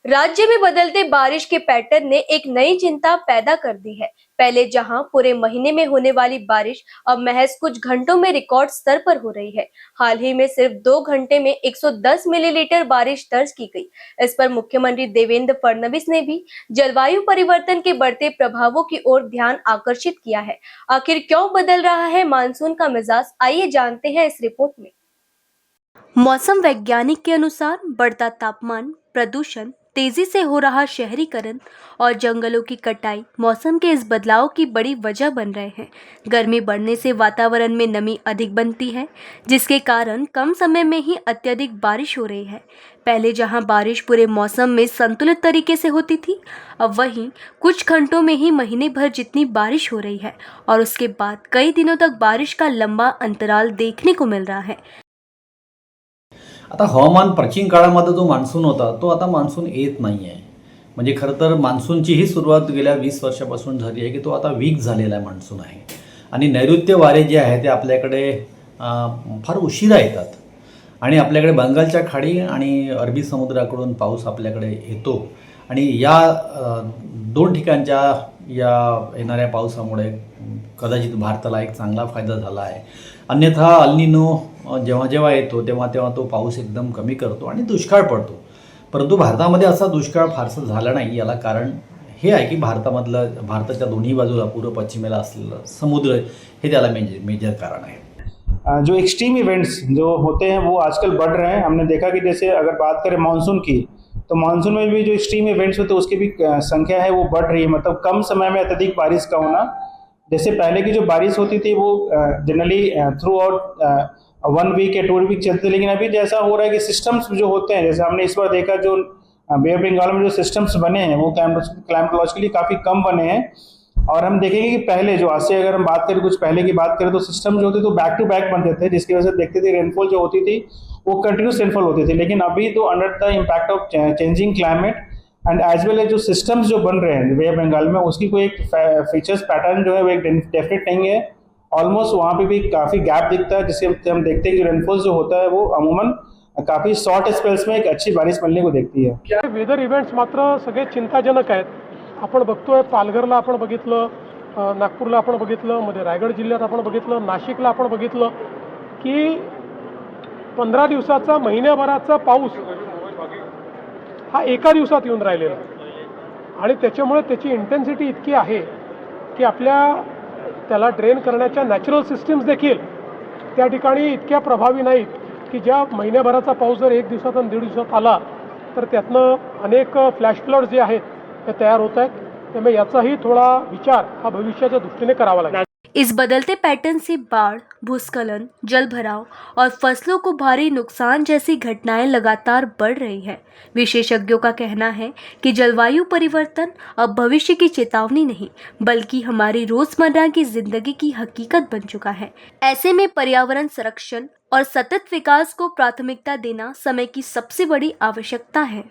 राज्य में बदलते बारिश के पैटर्न ने एक नई चिंता पैदा कर दी है। पहले जहां पूरे महीने में होने वाली बारिश अब महज कुछ घंटों में रिकॉर्ड स्तर पर हो रही है। हाल ही में सिर्फ 2 घंटे में 110 मिलीलीटर बारिश दर्ज की गई। इस पर मुख्यमंत्री देवेंद्र फडणवीस ने भी जलवायु परिवर्तन के बढ़ते प्रभावों की ओर ध्यान आकर्षित किया है। आखिर क्यों बदल रहा है मानसून का मिजाज, आइए जानते हैं इस रिपोर्ट में। मौसम वैज्ञानिक के अनुसार बढ़ता तापमान, प्रदूषण, तेजी से हो रहा शहरीकरण और जंगलों की कटाई मौसम के इस बदलाव की बड़ी वजह बन रहे हैं। गर्मी बढ़ने से वातावरण में नमी अधिक बनती है, जिसके कारण कम समय में ही अत्यधिक बारिश हो रही है। पहले जहां बारिश पूरे मौसम में संतुलित तरीके से होती थी, अब वहीं कुछ घंटों में ही महीने भर जितनी बारिश हो रही है और उसके बाद कई दिनों तक बारिश का लंबा अंतराल देखने को मिल रहा है। आता हवामान प्राचीन काळामध्ये जो मान्सून होता तो आता मान्सून येत नाही आहे. म्हणजे खरं तर मान्सूनची ही सुरुवात गेल्या 20 वर्षापासून झाली आहे की तो आता वीक झालेला आहे मान्सून आहे. आणि नैऋत्य वारे जे आहे ते आपल्याकडे फार उशिरा येतात आणि आपल्याकडे बंगालच्या खाडी आणि अरबी समुद्राकडून पाऊस आपल्याकडे येतो आणि या दोन ठिकाणच्या या येणाऱ्या पावसामुळे कदाचित भारताला एक चांगला फायदा झाला आहे. अन्यथा अल निनो जेव्हा जेव्हा येतो तेव्हा तेव्हा तो पाऊस एकदम कमी करतो आणि दुष्काळ पडतो. परंतु भारतामध्ये असा दुष्काळ फारसा झाला नाही. याला कारण हे आहे की भारताच्या दोन्ही बाजूला पूर्व पश्चिमेला असलेलं समुद्र हे त्याला मेजर कारण आहे. जो एक्सट्रीम इवेंट्स जो होते हैं वो आजकल बढ़ रहे हैं। हमने देखा कि जैसे अगर बात करें मानसून की, तो मानसून में भी जो एक्सट्रीम इवेंट्स होते हैं उसकी भी संख्या है वो बढ़ रही है। मतलब कम समय में अत्यधिक बारिश का होना। जैसे पहले की जो बारिश होती थी वो जनरली थ्रू आउट 1 वीक या 2 वीक चलती, लेकिन अभी जैसा हो रहा है कि सिस्टम्स जो होते हैं, जैसे हमने इस बार देखा जो बे ऑफ बंगाल में जो सिस्टम्स बने हैं वो क्लाइमेटोलॉजिकली काफ़ी कम बने हैं। और हम देखेंगे कि पहले जो आज से अगर हम बात करें कुछ पहले की बात करें तो सिस्टम जो होते तो बैक टू बैक बनते थे, जिसकी वजह से देखते थे रेनफॉल जो होती थी वो कंटिन्यूस रेनफॉल होती थी। लेकिन अभी तो under the impact of changing climate and as well as जो सिस्टम्स जो बन रहे हैं वे ऑफ बंगाल में, उसकी कोई एक फीचर्स पैटर्न जो है वो एक डेफिनेट नहीं है। ऑलमोस्ट वहाँ पे भी काफ़ी गैप दिखता है, जिससे हम देखते हैं कि रेनफॉल जो होता है वो अमूमन काफ़ी शॉर्ट स्पेल्स में एक अच्छी बारिश मिलने को देखती है। वेदर इव्हेंट्स मात्र सगळे चिंताजनक आहेत। आपण बघतोय पालघरला आपण बघितलं, नागपूरला आपण बघितलं, मध्ये रायगड जिल्ह्यात आपण बघितलं, नाशिकला आपण बघितलं की 15 दिवसाचा महिन्याभराचा पाऊस हा एका दिवसात येऊन राहिलेला आणि त्याच्यामुळे त्याची इंटेन्सिटी इतकी आहे की आपल्या त्याला ड्रेन करण्याच्या नॅचरल सिस्टीम्स देखील त्या ठिकाणी इतक्या प्रभावी नाहीत की ज्या महिन्याभराचा पाऊस जर 1 दिवसात आणि 1.5 दिवसात आला तर त्यातनं अनेक फ्लॅश फ्लड्स जे आहेत ते तयार होत आहेत। त्यामुळे याचाही थोडा विचार हा भविष्याच्या दृष्टीने करावा लागेल। इस बदलते पैटर्न से बाढ़, भूस्खलन, जलभराव और फसलों को भारी नुकसान जैसी घटनाएं लगातार बढ़ रही हैं। विशेषज्ञों का कहना है कि जलवायु परिवर्तन अब भविष्य की चेतावनी नहीं, बल्कि हमारी रोजमर्रा की जिंदगी की हकीकत बन चुका है। ऐसे में पर्यावरण संरक्षण और सतत विकास को प्राथमिकता देना समय की सबसे बड़ी आवश्यकता है।